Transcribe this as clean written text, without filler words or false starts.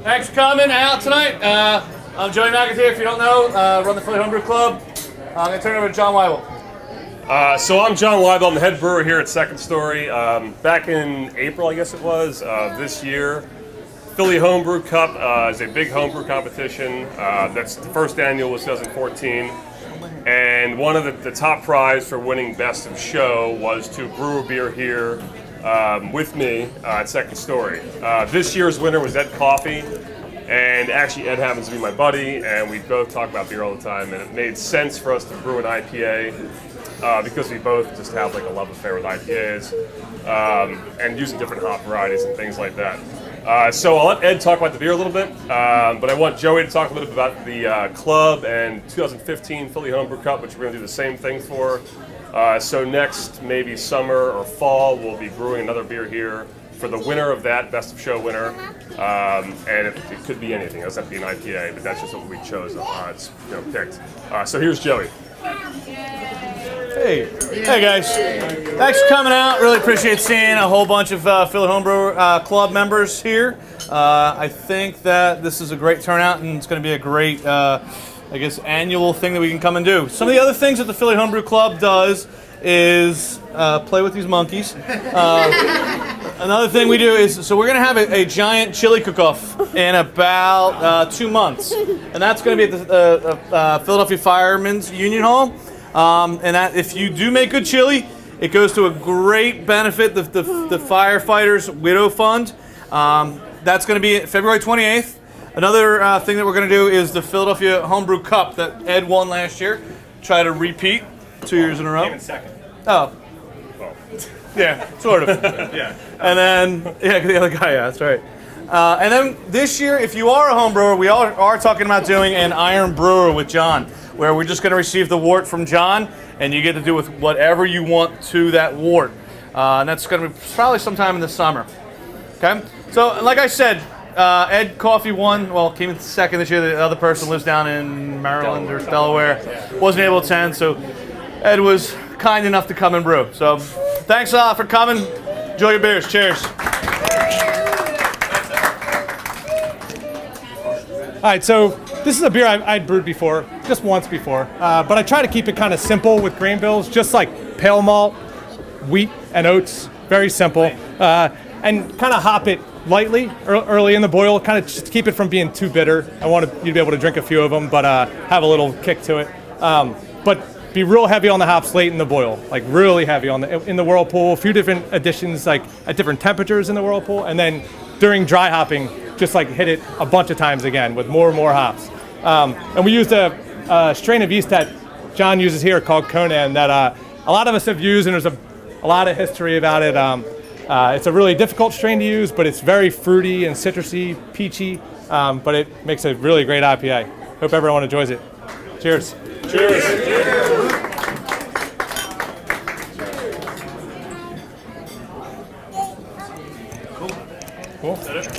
Thanks for coming out tonight. I'm Joey McAteer. If you don't know, run the Philly Homebrew Club. I'm going to turn it over to John Weibel. So I'm John Weibel. I'm the head brewer here at Second Story. Back in April, I guess it was, this year, Philly Homebrew Cup is a big homebrew competition. That's the first annual was 2014. And one of the top prize for winning Best of Show was to brew a beer here with me at Second Story. This year's winner was Ed Coffey. And actually, Ed happens to be my buddy, and we both talk about beer all the time. And it made sense for us to brew an IPA because we both just have like a love affair with IPAs and using different hop varieties and things like that. So I'll let Ed talk about the beer a little bit, but I want Joey to talk a little bit about the club and 2015 Philly Homebrew Cup, which we're going to do the same thing for. So next, maybe summer or fall, we'll be brewing another beer here for the winner of that Best of Show winner, and it could be anything. It doesn't have to be an IPA, but that's just what we chose. It's picked. So here's Joey. Hey guys. Thanks for coming out. Really appreciate seeing a whole bunch of Philly Homebrew Club members here. I think that this is a great turnout, and it's going to be a great, annual thing that we can come and do. Some of the other things that the Philly Homebrew Club does is play with these monkeys. Another thing we do is, so we're going to have a giant chili cook-off in about 2 months. And that's going to be at the Philadelphia Firemen's Union Hall. And that, if you do make good chili, it goes to a great benefit, the Firefighters Widow Fund. That's going to be February 28th. Another thing that we're going to do is the Philadelphia Homebrew Cup that Ed won last year. Try to repeat 2 years in a row. Came in second. Oh. Yeah, sort of. Yeah. And then, the other guy, that's right. And then this year, if you are a home brewer, we are talking about doing an Iron Brewer with John, where we're just going to receive the wort from John, and you get to do with whatever you want to that wort. And that's going to be probably sometime in the summer. Okay? So, like I said, Ed Coffey came in second this year. The other person lives down in Maryland or Delaware. Wasn't able to attend, so Ed was kind enough to come and brew. So, thanks for coming. Enjoy your beers. Cheers. All right, so this is a beer I'd brewed before, just once before, but I try to keep it kind of simple with grain bills, just like pale malt, wheat, and oats, very simple, and kind of hop it lightly early in the boil, kind of just to keep it from being too bitter. I wanted you to be able to drink a few of them, but have a little kick to it. But be real heavy on the hops late in the boil, like really heavy in the whirlpool, a few different additions, like at different temperatures in the whirlpool, and then during dry hopping, just like hit it a bunch of times again with more and more hops. And we used a strain of yeast that John uses here called Conan that a lot of us have used, and there's a lot of history about it. It's a really difficult strain to use, but it's very fruity and citrusy, peachy, but it makes a really great IPA. Hope everyone enjoys it. Cheers. Cheers. Cool. Is that it?